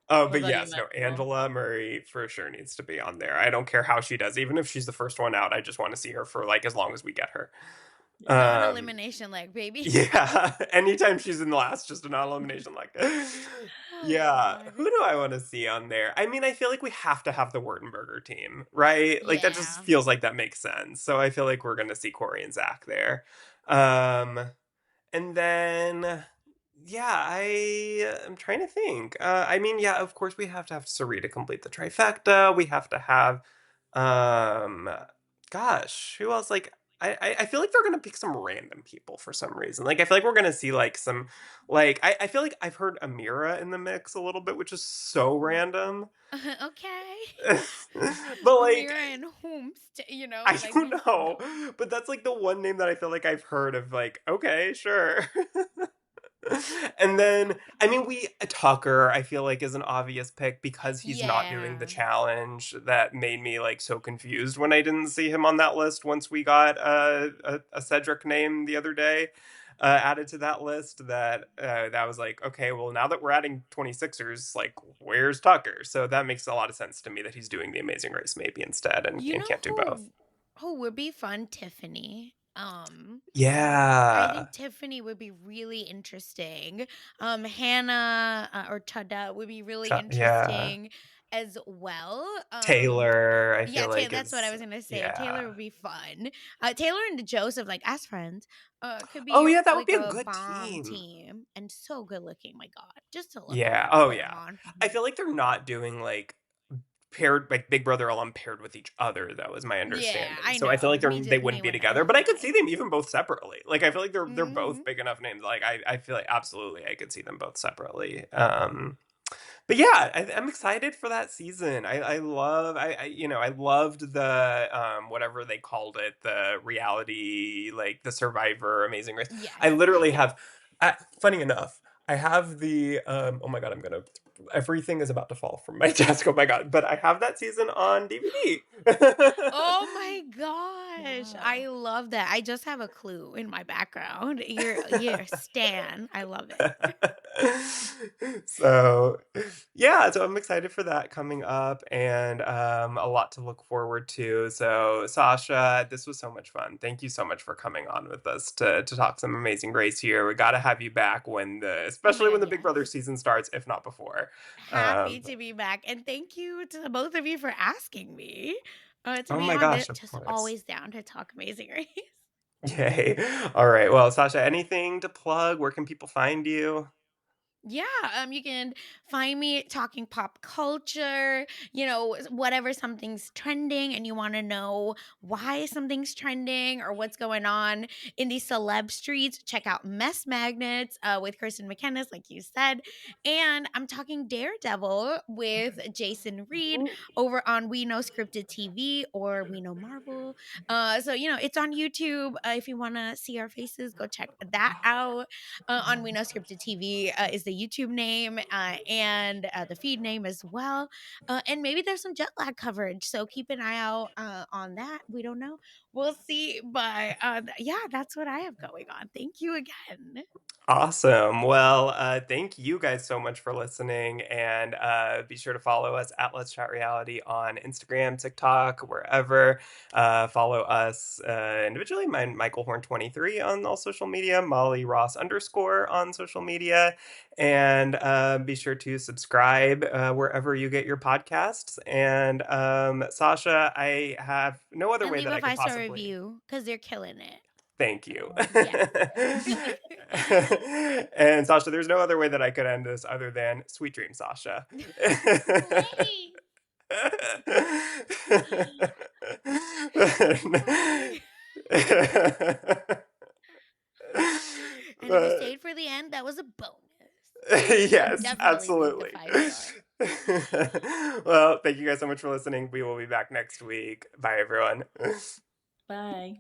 Oh, What but about you, yes, no, Michael? Angela Murray for sure needs to be on there. I don't care how she does, even if she's the first one out. I just want to see her for like as long as we get her. Um, Non-elimination leg, baby. yeah, anytime she's in the last, just a non-elimination like Oh yeah, god. who do I wanna see on there? I mean, I feel like we have to have the Wurtenberger team, right? Like, that just Yeah. feels like that makes sense, so I feel like we're gonna see Corey and Zach there. Um, and then, yeah, I'm trying to think. I mean, yeah, of course, we have to have Sarita complete the trifecta. We have to have, um, gosh, who else? Like, I feel like they're gonna pick some random people for some reason. Like, I feel like we're gonna see like some, like, I feel like I've heard Amira in the mix a little bit, which is so random. Okay. But like, Amira and Holmes, I like don't we don't know, know. but that's like the one name that I feel like I've heard of. Like, okay, sure. And It's then, I happening. mean, Tucker, I feel like is an obvious pick because he's not doing the Yeah. challenge. That made me like so confused when I didn't see him on that list once we got a Cedric name the other day added to that list. That was like, okay, well, now that we're adding 26ers, like, where's Tucker? So that makes a lot of sense to me that he's doing the Amazing Race maybe instead You and know can't do both. who would be fun? Tiffany. I Yeah. think Tiffany would be really interesting. Hannah or Chada would be really Yeah. interesting as well. Taylor, I Yeah, feel like That's what I is, was gonna say. Taylor yeah. would be fun. Taylor and Joseph, like as friends, could Oh, be yeah, that would like be a a good bomb team. team and so good looking. My God, just to look Yeah. at, Oh, put them yeah. on. I feel like they're not doing, like, paired like, Big Brother alum paired with each other, though, is my Yeah, understanding. I So I feel know. like they Me wouldn't be when together, but I could see I. them even both separately. Like, I feel like they're Hmm. both big enough names. Like, I feel like absolutely I could see them both separately. But yeah, I'm excited for that season. I love I loved the whatever they called it, the reality, like the Survivor Amazing Race. I Yes. literally have funny enough, I have the oh my god, I'm gonna everything is about to fall from my desk. Oh my god. But I have that season on DVD. Oh my gosh. Yeah. I love that. I just have a clue in my background. You're Stan. I love it. So yeah, so I'm excited for that coming up and a lot to look forward to. So Sasha, this was so much fun. Thank you so much for coming on with us to talk some amazing race here. We got to have you back when the Oh my especially when god, the Big Brother yes. season starts, if not before. Happy Um, to be back. And thank you to the both of you for asking me to oh be my on this. gosh, of Just course. always down to talk Amazing Race. Yay. All right. Well, Sasha, anything to plug? Where can people find you? Yeah, you can find me talking pop culture, whatever something's trending and you want to know why something's trending or what's going on in these celeb streets. Check out Mess Magnets with Kristen McKenna, like you said. And I'm talking Daredevil with Jason Reed over on We Know Scripted TV or We Know Marvel. It's on YouTube. If you want to see our faces, go check that out on We Know Scripted TV is the YouTube name and the feed name as well. And maybe there's some jet lag coverage, so keep an eye out on that. We don't know. We'll see. But yeah, that's what I have going on. Thank you again. Awesome. Well, thank you guys so much for listening. And be sure to follow us at Let's Chat Reality on Instagram, TikTok, wherever. Follow us individually. Mine, Michael Horn 23 on all social media, Molly Ross _ on social media. And be sure to subscribe wherever you get your podcasts. And Sasha, I have no other And way leave that a I could 5-star possibly. review because they're killing it. Thank you. Yes. And Sasha, there's no other way that I could end this other than sweet dreams, Sasha. Wait. Okay. And if you But- stayed for the end, that was a bonus. So yes, definitely leave the absolutely. 5-star. Well, thank you guys so much for listening. We will be back next week. Bye, everyone. Bye.